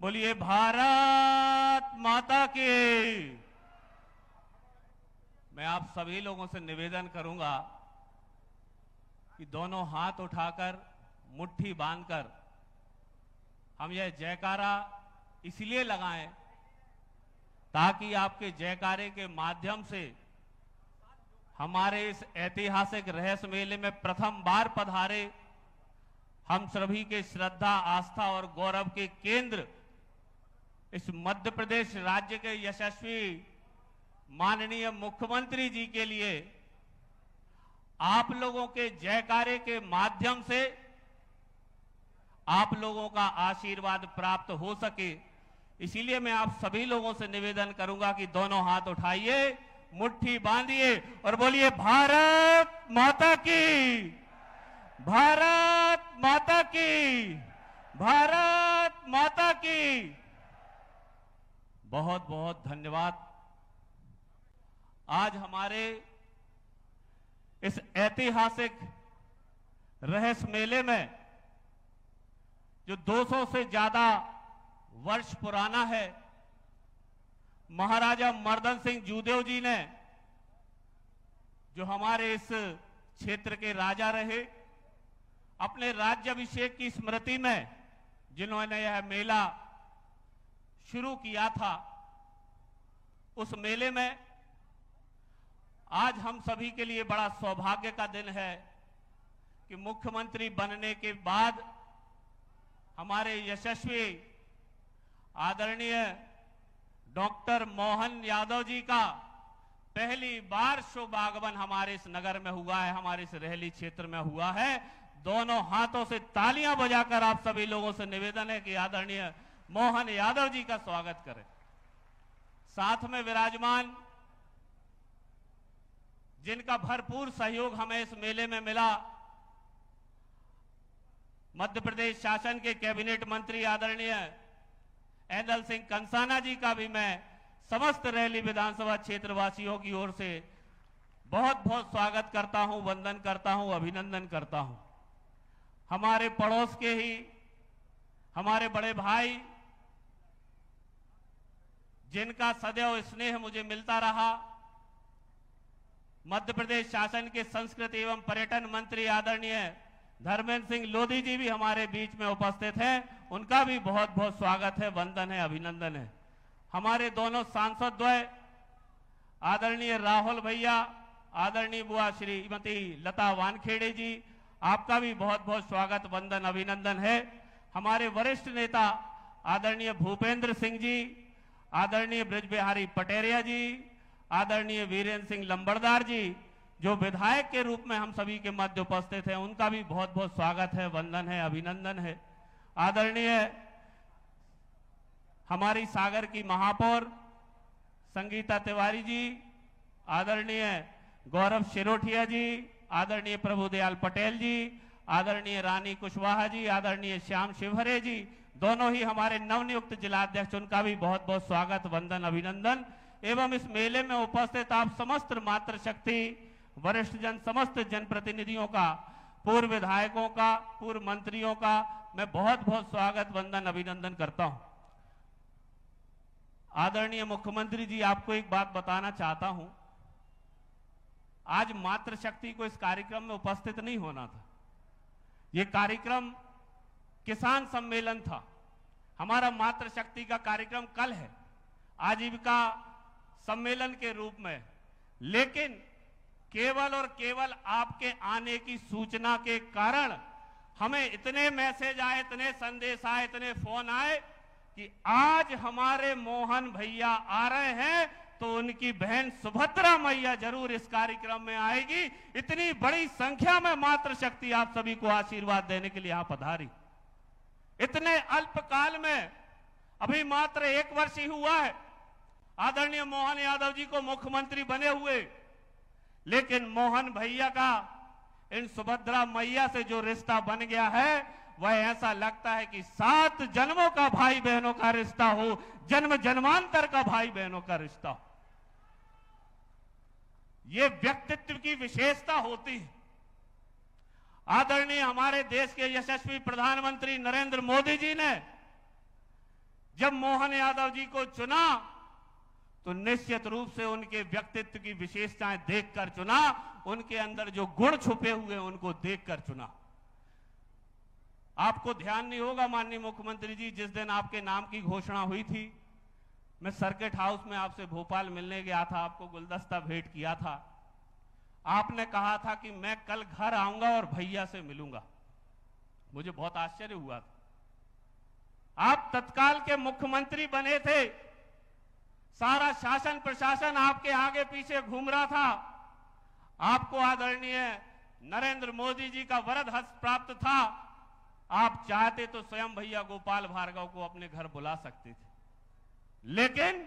बोलिए भारत माता की। मैं आप सभी लोगों से निवेदन करूंगा कि दोनों हाथ उठाकर मुट्ठी बांधकर हम यह जयकारा इसलिए लगाएं ताकि आपके जयकारे के माध्यम से हमारे इस ऐतिहासिक रहस्य मेले में प्रथम बार पधारे हम सभी के श्रद्धा, आस्था और गौरव के केंद्र इस मध्य प्रदेश राज्य के यशस्वी माननीय मुख्यमंत्री जी के लिए आप लोगों के जयकारे के माध्यम से आप लोगों का आशीर्वाद प्राप्त हो सके, इसीलिए मैं आप सभी लोगों से निवेदन करूंगा कि दोनों हाथ उठाइए, मुट्ठी बांधिए और बोलिए भारत माता की, भारत माता की, भारत माता की। बहुत बहुत धन्यवाद। आज हमारे इस ऐतिहासिक रहस्य मेले में जो 200 से ज्यादा वर्ष पुराना है, महाराजा मर्दन सिंह जूदेव जी ने, जो हमारे इस क्षेत्र के राजा रहे, अपने राज्याभिषेक की स्मृति में जिन्होंने यह मेला शुरू किया था, उस मेले में आज हम सभी के लिए बड़ा सौभाग्य का दिन है कि मुख्यमंत्री बनने के बाद हमारे यशस्वी आदरणीय डॉक्टर मोहन यादव जी का पहली बार शुभ आगमन हमारे इस नगर में हुआ है, हमारे इस रहली क्षेत्र में हुआ है। दोनों हाथों से तालियां बजाकर आप सभी लोगों से निवेदन है कि आदरणीय मोहन यादव जी का स्वागत करें। साथ में विराजमान जिनका भरपूर सहयोग हमें इस मेले में मिला, मध्य प्रदेश शासन के कैबिनेट मंत्री आदरणीय ऐदल सिंह कंसाना जी का भी मैं समस्त रहली विधानसभा क्षेत्र वासियों की ओर से बहुत बहुत स्वागत करता हूं, वंदन करता हूं, अभिनंदन करता हूं। हमारे पड़ोस के ही हमारे बड़े भाई, जिनका सदैव स्नेह मुझे मिलता रहा, मध्य प्रदेश शासन के संस्कृति एवं पर्यटन मंत्री आदरणीय धर्मेंद्र सिंह लोधी जी भी हमारे बीच में उपस्थित हैं। उनका भी बहुत बहुत स्वागत है, वंदन है, अभिनंदन है। हमारे दोनों सांसद द्वय आदरणीय राहुल भैया, आदरणीय बुआ श्रीमती लता वानखेड़े जी, आपका भी बहुत बहुत स्वागत, वंदन, अभिनंदन है। हमारे वरिष्ठ नेता आदरणीय भूपेंद्र सिंह जी, आदरणीय ब्रज बिहारी पटेरिया जी, आदरणीय वीरेंद्र सिंह लंबड़दार जी, जो विधायक के रूप में हम सभी के मध्य उपस्थित हैं, उनका भी बहुत बहुत स्वागत है, वंदन है, अभिनंदन है। आदरणीय हमारी सागर की महापौर संगीता तिवारी जी, आदरणीय गौरव शिरोठिया जी, आदरणीय प्रभुदयाल पटेल जी, आदरणीय रानी कुशवाहा जी, आदरणीय श्याम शिवहरे जी, दोनों ही हमारे नवनियुक्त जिलाध्यक्ष, उनका भी बहुत बहुत स्वागत, वंदन, अभिनंदन। एवं इस मेले में उपस्थित आप समस्त मातृशक्ति, वरिष्ठ जन, समस्त जनप्रतिनिधियों का, पूर्व विधायकों का, पूर्व मंत्रियों का मैं बहुत बहुत स्वागत, वंदन, अभिनंदन करता हूं। आदरणीय मुख्यमंत्री जी, आपको एक बात बताना चाहता हूं। आज मातृशक्ति को इस कार्यक्रम में उपस्थित नहीं होना था। यह कार्यक्रम किसान सम्मेलन था। हमारा मातृशक्ति का कार्यक्रम कल है, आजीविका सम्मेलन के रूप में, लेकिन केवल और केवल आपके आने की सूचना के कारण हमें इतने मैसेज आए, इतने संदेश आए, इतने फोन आए कि आज हमारे मोहन भैया आ रहे हैं तो उनकी बहन सुभद्रा मैया जरूर इस कार्यक्रम में आएगी। इतनी बड़ी संख्या में मातृशक्ति आप सभी को आशीर्वाद देने के लिए यहां पधारी। इतने अल्पकाल में, अभी मात्र 1 वर्ष ही हुआ है आदरणीय मोहन यादव जी को मुख्यमंत्री बने हुए, लेकिन मोहन भैया का इन सुभद्रा मैया से जो रिश्ता बन गया है, वह ऐसा लगता है कि 7 जन्मों का भाई बहनों का रिश्ता हो, जन्म जन्मांतर का भाई बहनों का रिश्ता हो। यह व्यक्तित्व की विशेषता होती है। आदरणीय हमारे देश के यशस्वी प्रधानमंत्री नरेंद्र मोदी जी ने जब मोहन यादव जी को चुना तो निश्चित रूप से उनके व्यक्तित्व की विशेषताएं देखकर चुना, उनके अंदर जो गुण छुपे हुए उनको देखकर चुना। आपको ध्यान नहीं होगा माननीय मुख्यमंत्री जी, जिस दिन आपके नाम की घोषणा हुई थी, मैं सर्किट हाउस में आपसे भोपाल मिलने गया था, आपको गुलदस्ता भेंट किया था। आपने कहा था कि मैं कल घर आऊंगा और भैया से मिलूंगा। मुझे बहुत आश्चर्य हुआ था। आप तत्काल के मुख्यमंत्री बने थे, सारा शासन प्रशासन आपके आगे पीछे घूम रहा था, आपको आदरणीय नरेंद्र मोदी जी का वरद हस्त प्राप्त था। आप चाहते तो स्वयं भैया गोपाल भार्गव को अपने घर बुला सकते थे, लेकिन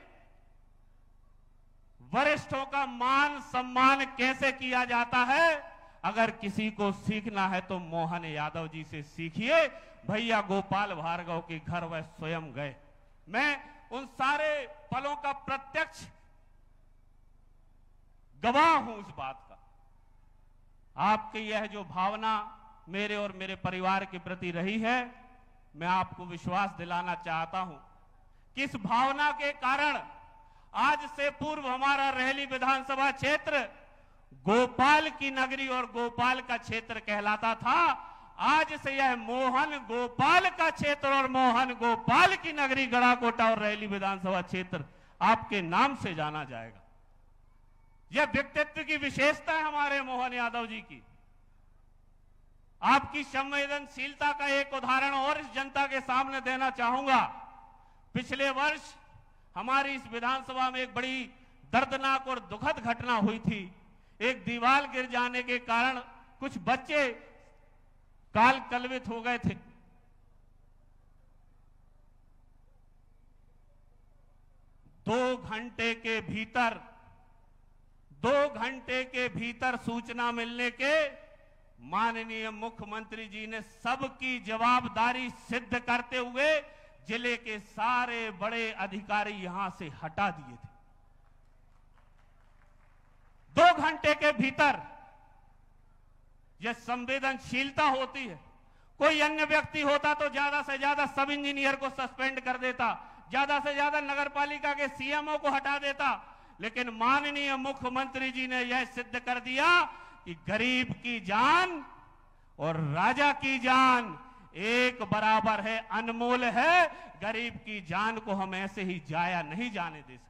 वरिष्ठों का मान सम्मान कैसे किया जाता है, अगर किसी को सीखना है तो मोहन यादव जी से सीखिए। भैया गोपाल भार्गव के घर वह स्वयं गए। मैं उन सारे पलों का प्रत्यक्ष गवाह हूं इस बात का। आपकी यह जो भावना मेरे और मेरे परिवार के प्रति रही है, मैं आपको विश्वास दिलाना चाहता हूं कि इस भावना के कारण आज से पूर्व हमारा रेहली विधानसभा क्षेत्र गोपाल की नगरी और गोपाल का क्षेत्र कहलाता था। आज से यह मोहन गोपाल का क्षेत्र और मोहन गोपाल की नगरी गढ़ाकोटा और रेहली विधानसभा क्षेत्र आपके नाम से जाना जाएगा। यह व्यक्तित्व की विशेषता है हमारे मोहन यादव जी की। आपकी संवेदनशीलता का एक उदाहरण और इस जनता के सामने देना चाहूंगा। पिछले वर्ष हमारी इस विधानसभा में एक बड़ी दर्दनाक और दुखद घटना हुई थी। एक दीवार गिर जाने के कारण कुछ बच्चे काल कलवित हो गए थे। 2 घंटे के भीतर सूचना मिलने के माननीय मुख्यमंत्री जी ने सबकी जवाबदारी सिद्ध करते हुए जिले के सारे बड़े अधिकारी यहां से हटा दिए थे। 2 घंटे के भीतर। यह संवेदनशीलता होती है। कोई अन्य व्यक्ति होता तो ज्यादा से ज्यादा सब इंजीनियर को सस्पेंड कर देता, ज्यादा से ज्यादा नगर पालिका के सीएमओ को हटा देता, लेकिन माननीय मुख्यमंत्री जी ने यह सिद्ध कर दिया कि गरीब की जान और राजा की जान एक बराबर है, अनमोल है। गरीब की जान को हम ऐसे ही जाया नहीं जाने दे सकते।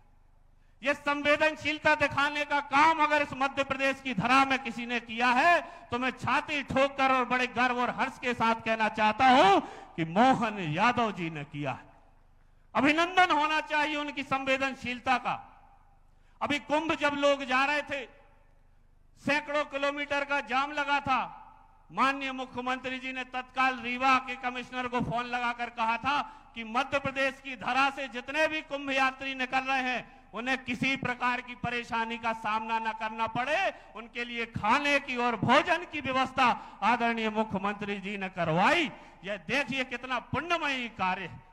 यह संवेदनशीलता दिखाने का काम अगर इस मध्य प्रदेश की धरा में किसी ने किया है तो मैं छाती ठोककर और बड़े गर्व और हर्ष के साथ कहना चाहता हूं कि मोहन यादव जी ने किया है। अभिनंदन होना चाहिए उनकी संवेदनशीलता का। अभी कुंभ जब लोग जा रहे थे, सैकड़ों किलोमीटर का जाम लगा था। माननीय मुख्यमंत्री जी ने तत्काल रीवा के कमिश्नर को फोन लगाकर कहा था कि मध्य प्रदेश की धरा से जितने भी कुंभ यात्री निकल रहे हैं उन्हें किसी प्रकार की परेशानी का सामना न करना पड़े, उनके लिए खाने की और भोजन की व्यवस्था आदरणीय मुख्यमंत्री जी ने करवाई। यह देखिए कितना पुण्यमयी कार्य है।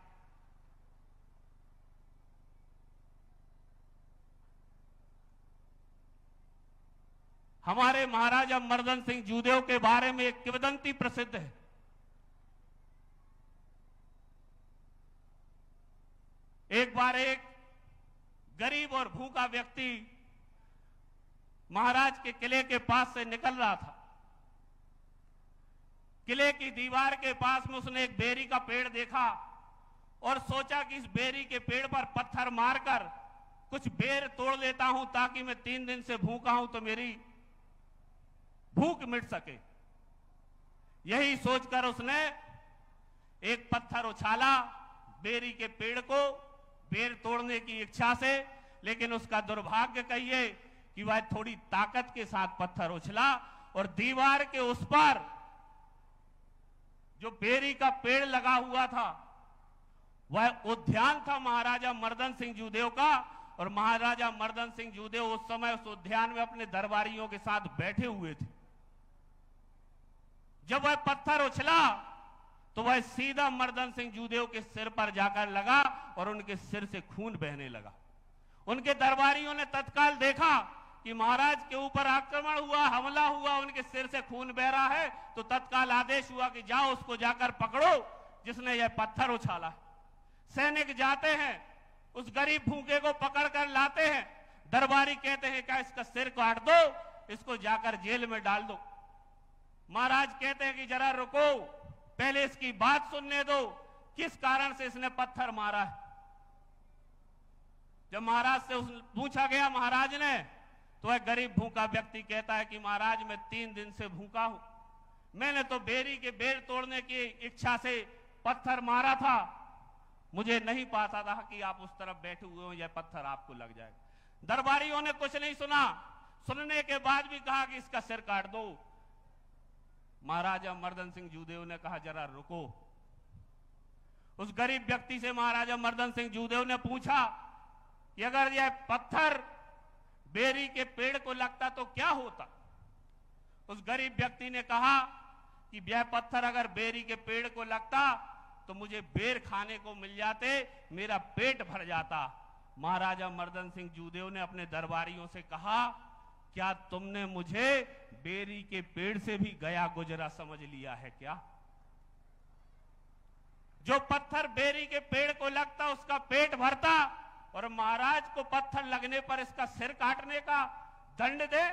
हमारे महाराजा मर्दन सिंह जूदेव के बारे में एक किंवदंती प्रसिद्ध है। एक बार एक गरीब और भूखा व्यक्ति महाराज के किले के पास से निकल रहा था। किले की दीवार के पास में उसने एक बेरी का पेड़ देखा और सोचा कि इस बेरी के पेड़ पर पत्थर मारकर कुछ बेर तोड़ लेता हूं ताकि मैं 3 दिन से भूखा हूं तो मेरी भूख मिट सके। यही सोचकर उसने एक पत्थर उछाला बेरी के पेड़ को बेर तोड़ने की इच्छा से, लेकिन उसका दुर्भाग्य कहिए कि वह थोड़ी ताकत के साथ पत्थर उछला और दीवार के उस पार जो बेरी का पेड़ लगा हुआ था वह उद्यान था महाराजा मर्दन सिंह जूदेव का। और महाराजा मर्दन सिंह जूदेव उस समय उस उद्यान में अपने दरबारियों के साथ बैठे हुए थे। जब वह पत्थर उछला तो वह सीधा मर्दन सिंह जूदेव के सिर पर जाकर लगा और उनके सिर से खून बहने लगा। उनके दरबारियों ने तत्काल देखा कि महाराज के ऊपर आक्रमण हुआ, हमला हुआ, उनके सिर से खून बह रहा है, तो तत्काल आदेश हुआ कि जाओ उसको जाकर पकड़ो जिसने यह पत्थर उछाला। सैनिक जाते हैं, उस गरीब भूखे को पकड़ कर लाते हैं, दरबारी कहते हैं क्या इसका सिर काट दो, इसको जाकर जेल में डाल दो। महाराज कहते हैं कि जरा रुको, पहले इसकी बात सुनने दो, किस कारण से इसने पत्थर मारा है। जब महाराज से पूछा गया महाराज ने, तो वह गरीब भूखा व्यक्ति कहता है कि महाराज मैं 3 दिन से भूखा हूं, मैंने तो बेरी के बेर तोड़ने की इच्छा से पत्थर मारा था, मुझे नहीं पता था कि आप उस तरफ बैठे हुए हो, यह पत्थर आपको लग जाएगा। दरबारियों ने कुछ नहीं सुना, सुनने के बाद भी कहा कि इसका सिर काट दो। महाराजा मर्दन सिंह जूदेव ने कहा जरा रुको। उस गरीब व्यक्ति से महाराजा मर्दन सिंह जूदेव ने पूछा कि अगर यह पत्थर बेरी के पेड़ को लगता तो क्या होता। उस गरीब व्यक्ति ने कहा कि यह पत्थर अगर बेरी के पेड़ को लगता तो मुझे बेर खाने को मिल जाते, मेरा पेट भर जाता। महाराजा मर्दन सिंह जूदेव ने अपने दरबारियों से कहा, क्या तुमने मुझे बेरी के पेड़ से भी गया गुजरा समझ लिया है क्या? जो पत्थर बेरी के पेड़ को लगता उसका पेट भरता, और महाराज को पत्थर लगने पर इसका सिर काटने का दंड दे,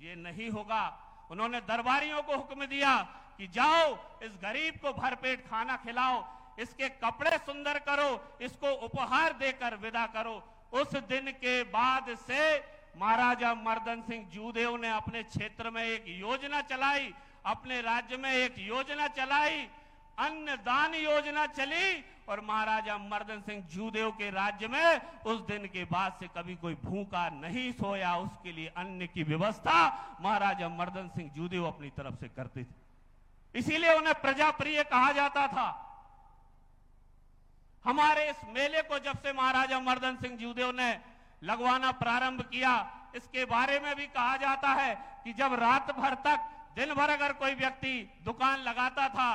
ये नहीं होगा। उन्होंने दरबारियों को हुक्म दिया कि जाओ इस गरीब को भरपेट खाना खिलाओ, इसके कपड़े सुंदर करो, इसको उपहार देकर विदा करो। उस दिन के बाद से महाराजा मर्दन सिंह जूदेव ने अपने क्षेत्र में एक योजना चलाई, अपने राज्य में एक योजना चलाई, अन्नदान योजना चली, और महाराजा मर्दन सिंह जूदेव के राज्य में उस दिन के बाद से कभी कोई भूखा नहीं सोया। उसके लिए अन्न की व्यवस्था महाराजा मर्दन सिंह जूदेव अपनी तरफ से करते थे, इसीलिए उन्हें प्रजा प्रिय कहा जाता था। हमारे इस मेले को जब से महाराजा मर्दन सिंह जूदेव ने लगवाना प्रारंभ किया, इसके बारे में भी कहा जाता है कि जब रात भर तक दिन भर अगर कोई व्यक्ति दुकान लगाता था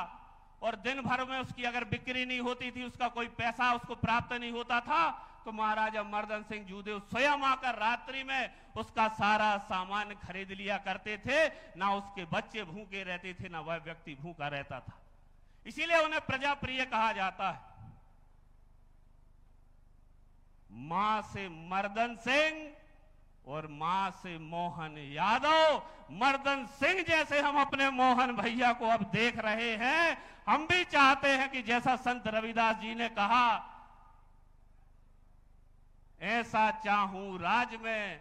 और दिन भर में उसकी अगर बिक्री नहीं होती थी, उसका कोई पैसा उसको प्राप्त नहीं होता था, तो महाराजा मर्दन सिंह जूदेव स्वयं आकर रात्रि में उसका सारा सामान खरीद लिया करते थे। ना उसके बच्चे भूखे रहते थे, ना वह व्यक्ति भूखा रहता था, इसीलिए उन्हें प्रजा प्रिय कहा जाता है। मां से मर्दन सिंह और मां से मोहन यादव। मर्दन सिंह जैसे हम अपने मोहन भैया को अब देख रहे हैं, हम भी चाहते हैं कि जैसा संत रविदास जी ने कहा, ऐसा चाहूं राज में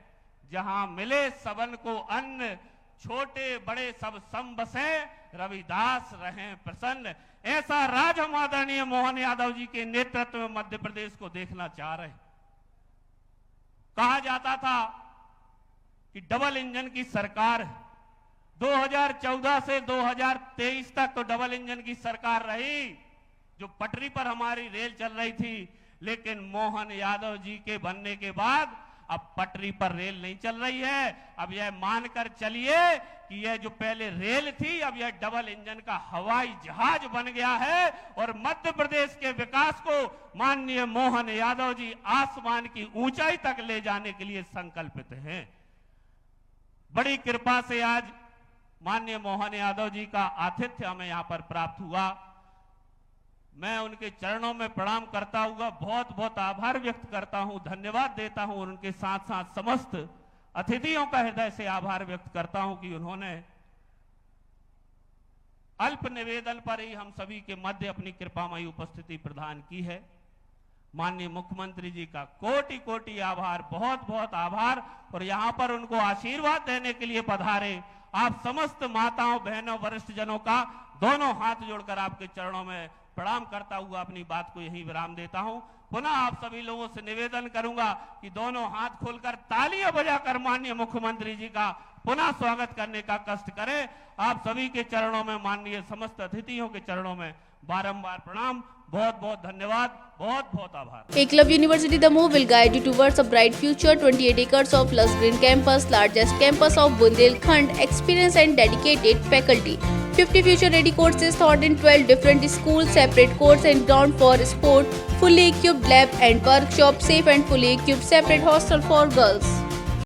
जहां मिले सबन को अन्न, छोटे बड़े सब सम बसे, रविदास रहें प्रसन्न। ऐसा राज हम आदरणीय मोहन यादव जी के नेतृत्व में मध्य प्रदेश को देखना चाह रहे हैं। कहा जाता था कि डबल इंजन की सरकार है, 2014 से 2023 तक तो डबल इंजन की सरकार रही, जो पटरी पर हमारी रेल चल रही थी। लेकिन मोहन यादव जी के बनने के बाद अब पटरी पर रेल नहीं चल रही है। अब यह मानकर चलिए कि यह जो पहले रेल थी, अब यह डबल इंजन का हवाई जहाज बन गया है, और मध्य प्रदेश के विकास को माननीय मोहन यादव जी आसमान की ऊंचाई तक ले जाने के लिए संकल्पित हैं। बड़ी कृपा से आज माननीय मोहन यादव जी का आतिथ्य हमें यहां पर प्राप्त हुआ। मैं उनके चरणों में प्रणाम करता हुआ बहुत बहुत आभार व्यक्त करता हूं, धन्यवाद देता हूं। उनके साथ साथ समस्त अतिथियों का हृदय से आभार व्यक्त करता हूं कि उन्होंने अल्प निवेदन पर ही हम सभी के मध्य अपनी कृपामयी उपस्थिति प्रदान की है। माननीय मुख्यमंत्री जी का कोटि कोटि आभार, बहुत बहुत आभार। और यहां पर उनको आशीर्वाद देने के लिए पधारे आप समस्त माताओं, बहनों, वरिष्ठ जनों का दोनों हाथ जोड़कर आपके चरणों में प्रणाम करता हुआ अपनी बात को यहीं विराम देता हूं। पुनः आप सभी लोगों से निवेदन करूंगा कि दोनों हाथ खोलकर तालियां बजाकर माननीय मुख्यमंत्री जी का पुनः स्वागत करने का कष्ट करें। आप सभी के चरणों में, माननीय समस्त अतिथियों के चरणों में बारंबार प्रणाम, बहुत बहुत धन्यवाद, बहुत बहुत आभार। Eklavya University Damoh will guide you towards a bright future. 28 acres of lush green campus, largest campus of Bundelkhand, experienced and dedicated faculty. 50 future-ready courses taught in 12 different schools, separate course and ground for sport, fully equipped lab and workshop, safe and fully equipped separate hostel for girls.